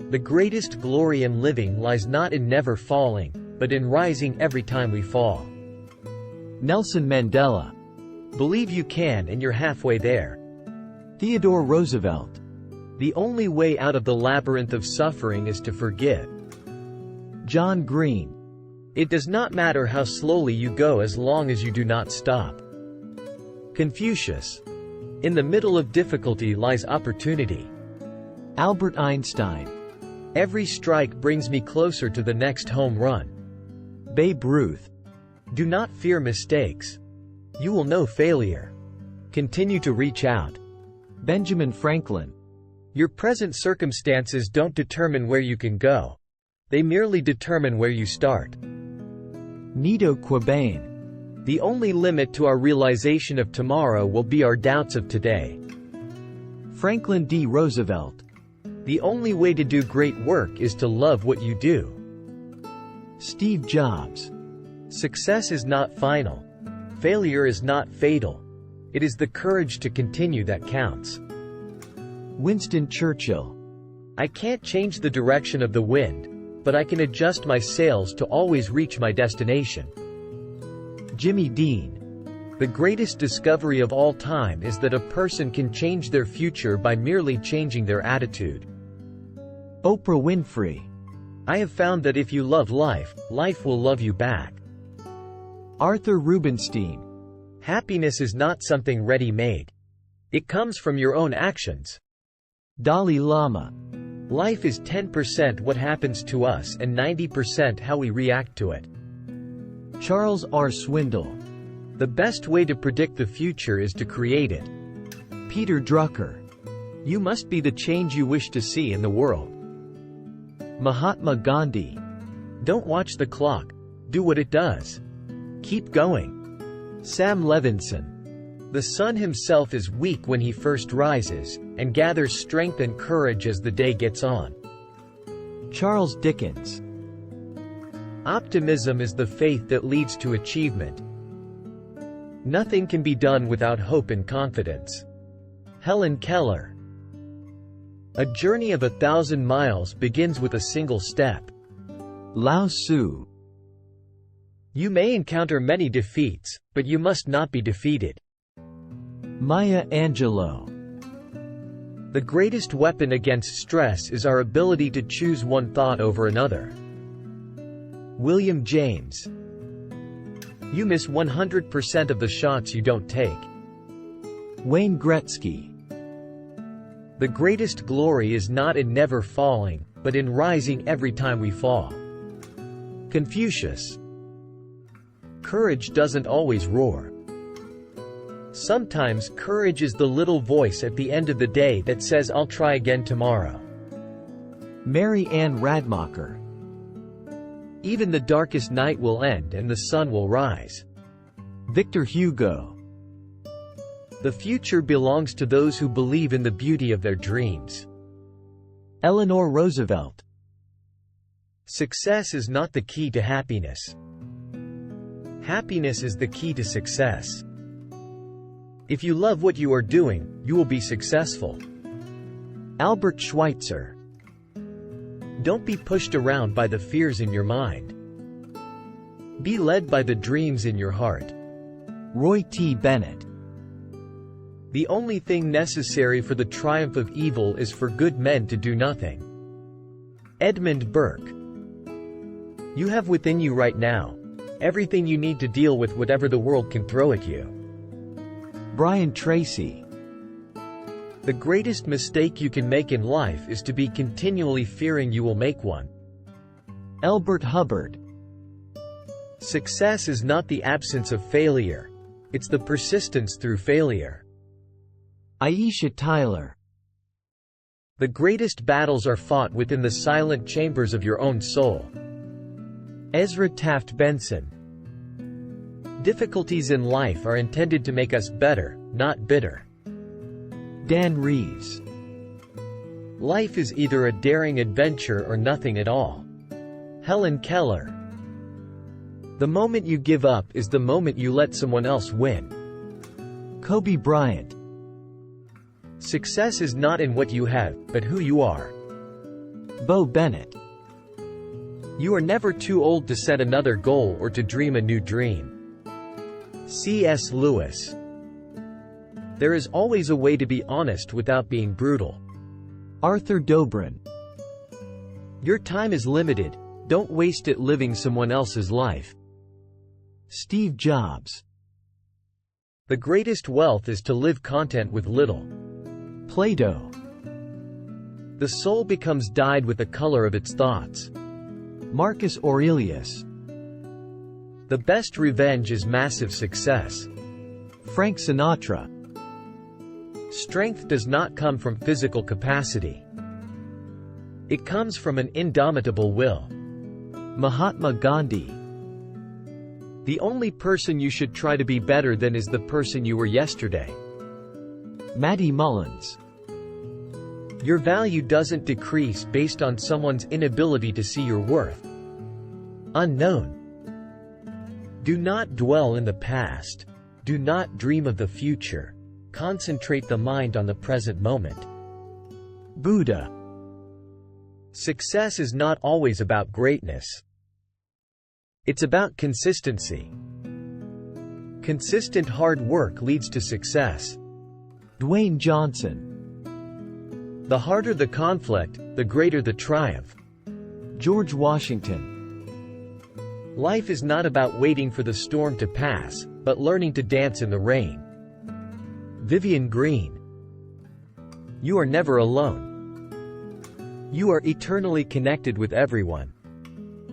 The greatest glory in living lies not in never falling, but in rising every time we fall. Nelson Mandela. Believe you can and you're halfway there. Theodore Roosevelt. The only way out of the labyrinth of suffering is to forgive. John Green. It does not matter how slowly you go as long as you do not stop. Confucius. In the middle of difficulty lies opportunity. Albert Einstein. Every strike brings me closer to the next home run. Babe Ruth. Do not fear mistakes. You will know failure. Continue to reach out. Benjamin Franklin. Your present circumstances don't determine where you can go. They merely determine where you start. Nido Qubein. The only limit to our realization of tomorrow will be our doubts of today. Franklin D. Roosevelt. The only way to do great work is to love what you do. Steve Jobs. Success is not final. Failure is not fatal. It is the courage to continue that counts. Winston Churchill. I can't change the direction of the wind, but I can adjust my sails to always reach my destination. Jimmy Dean. The greatest discovery of all time is that a person can change their future by merely changing their attitude. Oprah Winfrey. I have found that if you love life, life will love you back. Arthur Rubinstein. Happiness is not something ready-made. It comes from your own actions. Dalai Lama. Life is 10% what happens to us and 90% how we react to it. Charles R. Swindoll. The best way to predict the future is to create it. Peter Drucker. You must be the change you wish to see in the world. Mahatma Gandhi. Don't watch the clock. Do what it does. Keep going. Sam Levinson. The sun himself is weak when he first rises, and gathers strength and courage as the day gets on. Charles Dickens. Optimism is the faith that leads to achievement. Nothing can be done without hope and confidence. Helen Keller. A journey of 1,000 miles begins with a single step. Lao Tzu. You may encounter many defeats, but you must not be defeated. Maya Angelou. The greatest weapon against stress is our ability to choose one thought over another. William James. You miss 100% of the shots you don't take. Wayne Gretzky. The greatest glory is not in never falling, but in rising every time we fall. Confucius. Courage doesn't always roar. Sometimes courage is the little voice at the end of the day that says I'll try again tomorrow. Mary Ann Radmacher. Even the darkest night will end and the sun will rise. Victor Hugo. The future belongs to those who believe in the beauty of their dreams. Eleanor Roosevelt. Success is not the key to happiness. Happiness is the key to success. If you love what you are doing, you will be successful. Albert Schweitzer. Don't be pushed around by the fears in your mind. Be led by the dreams in your heart. Roy T. Bennett. The only thing necessary for the triumph of evil is for good men to do nothing. Edmund Burke. You have within you right now everything you need to deal with whatever the world can throw at you. Brian Tracy. The greatest mistake you can make in life is to be continually fearing you will make one. Elbert Hubbard. Success is not the absence of failure. It's the persistence through failure. Aisha Tyler. The greatest battles are fought within the silent chambers of your own soul. Ezra Taft Benson. Difficulties in life are intended to make us better, not bitter. Dan Reeves. Life is either a daring adventure or nothing at all. Helen Keller. The moment you give up is the moment you let someone else win. Kobe Bryant. Success is not in what you have, but who you are. Bo Bennett. You are never too old to set another goal or to dream a new dream. C.S. Lewis. There is always a way to be honest without being brutal. Arthur Dobrin. Your time is limited, don't waste it living someone else's life. Steve Jobs. The greatest wealth is to live content with little. Plato. The soul becomes dyed with the color of its thoughts. Marcus Aurelius. The best revenge is massive success. Frank Sinatra. Strength does not come from physical capacity. It comes from an indomitable will. Mahatma Gandhi. The only person you should try to be better than is the person you were yesterday. Matty Mullins. Your value doesn't decrease based on someone's inability to see your worth. Unknown. Do not dwell in the past. Do not dream of the future. Concentrate the mind on the present moment. Buddha. Success is not always about greatness. It's about consistency. Consistent hard work leads to success. Dwayne Johnson. The harder the conflict, the greater the triumph. George Washington. Life is not about waiting for the storm to pass, but learning to dance in the rain. Vivian Green. You are never alone. You are eternally connected with everyone.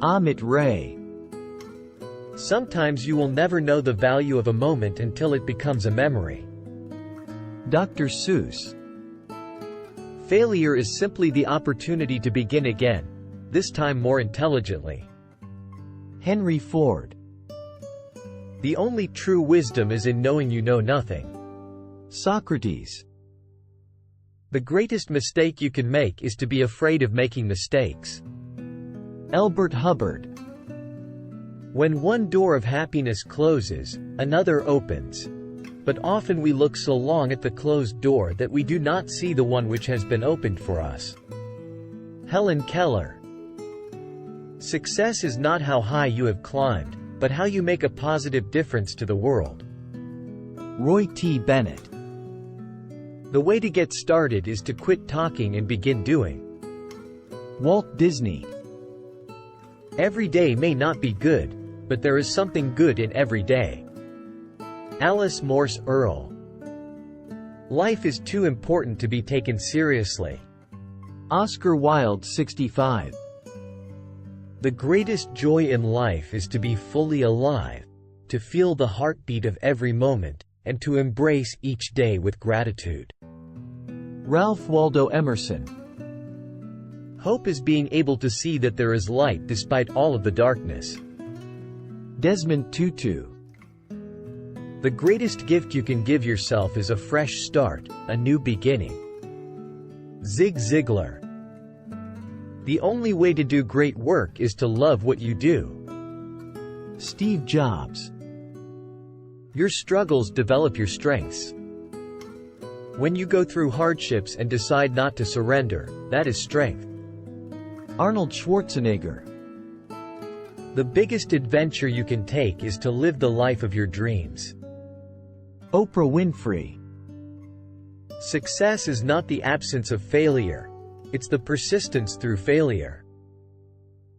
Amit Ray. Sometimes you will never know the value of a moment until it becomes a memory. Dr. Seuss. Failure is simply the opportunity to begin again, this time more intelligently. Henry Ford. The only true wisdom is in knowing you know nothing. Socrates. The greatest mistake you can make is to be afraid of making mistakes. Elbert Hubbard. When one door of happiness closes, another opens. But often we look so long at the closed door that we do not see the one which has been opened for us. Helen Keller. Success is not how high you have climbed, but how you make a positive difference to the world. Roy T. Bennett. The way to get started is to quit talking and begin doing. Walt Disney. Every day may not be good, but there is something good in every day. Alice Morse Earle. Life is too important to be taken seriously. Oscar Wilde 65. The greatest joy in life is to be fully alive, to feel the heartbeat of every moment, and to embrace each day with gratitude. Ralph Waldo Emerson. Hope is being able to see that there is light despite all of the darkness. Desmond Tutu. The greatest gift you can give yourself is a fresh start, a new beginning. Zig Ziglar. The only way to do great work is to love what you do. Steve Jobs. Your struggles develop your strengths. When you go through hardships and decide not to surrender, that is strength. Arnold Schwarzenegger. The biggest adventure you can take is to live the life of your dreams. Oprah Winfrey. Success is not the absence of failure. It's the persistence through failure.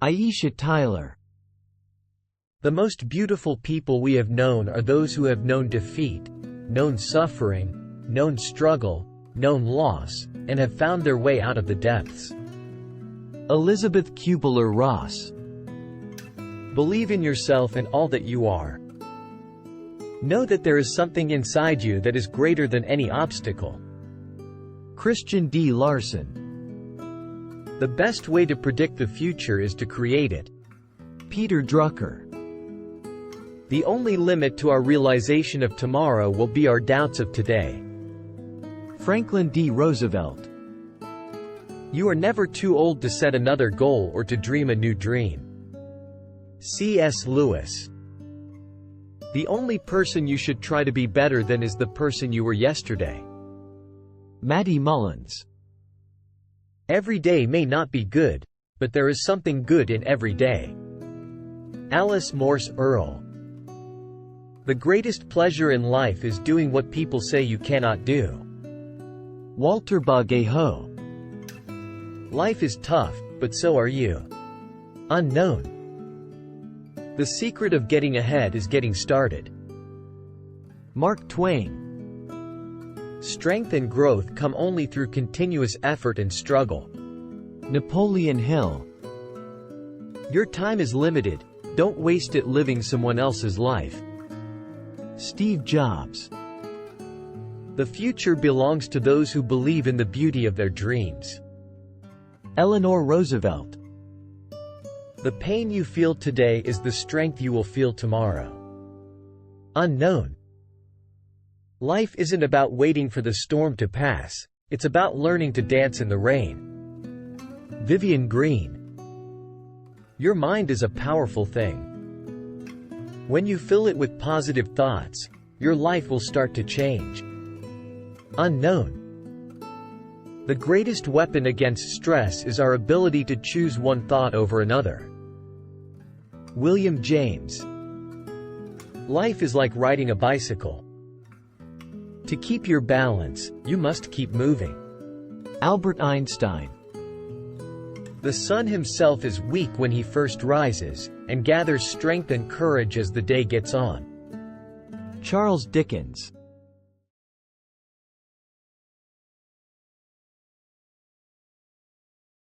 Aisha Tyler. The most beautiful people we have known are those who have known defeat, known suffering, known struggle, known loss, and have found their way out of the depths. Elizabeth Kubler-Ross. Believe in yourself and all that you are. Know that there is something inside you that is greater than any obstacle. Christian D. Larson. The best way to predict the future is to create it. Peter Drucker. The only limit to our realization of tomorrow will be our doubts of today. Franklin D. Roosevelt. You are never too old to set another goal or to dream a new dream. C.S. Lewis. The only person you should try to be better than is the person you were yesterday. Matty Mullins. Every day may not be good, but there is something good in every day. Alice Morse Earl. The greatest pleasure in life is doing what people say you cannot do. Walter Bagehot. Life is tough, but so are you. Unknown. The secret of getting ahead is getting started. Mark Twain. Strength and growth come only through continuous effort and struggle. Napoleon Hill. Your time is limited, don't waste it living someone else's life. Steve Jobs. The future belongs to those who believe in the beauty of their dreams. Eleanor Roosevelt. The pain you feel today is the strength you will feel tomorrow. Unknown. Life isn't about waiting for the storm to pass, it's about learning to dance in the rain. Vivian Green. Your mind is a powerful thing. When you fill it with positive thoughts, your life will start to change. Unknown. The greatest weapon against stress is our ability to choose one thought over another. William James. Life is like riding a bicycle. To keep your balance, you must keep moving. Albert Einstein. The sun himself is weak when he first rises, and gathers strength and courage as the day gets on. Charles Dickens.